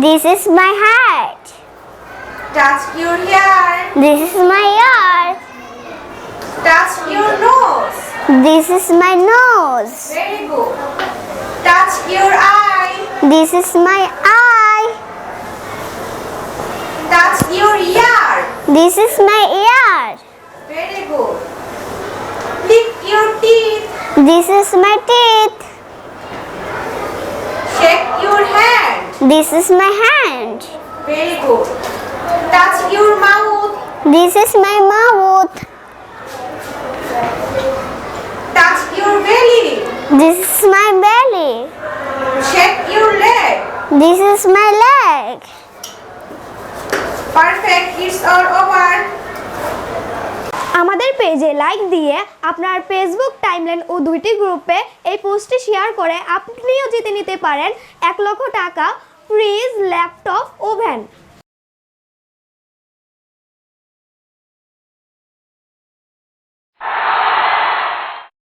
This is my heart. Touch your hair. This is my ear. Touch your nose. This is my nose. Very good. Touch your eye. This is my eye. Touch your ear. This is my ear. Very good. Lick your teeth. This is my teeth. Shake your hand. This is my hand. Very good. Touch your mouth. This is my mouth. Touch your belly. This is my belly. Shake your leg. This is my leg. Perfect. It's all over. আমাদের পেজে like দিয়ে আপনার Facebook timeline ও 2টি গ্রুপে এই পোস্টটি share করে আপনিও জিতে নিতে পারেন 1 লক্ষ টাকা ফ্রিজ ল্যাপটপ ওভেন।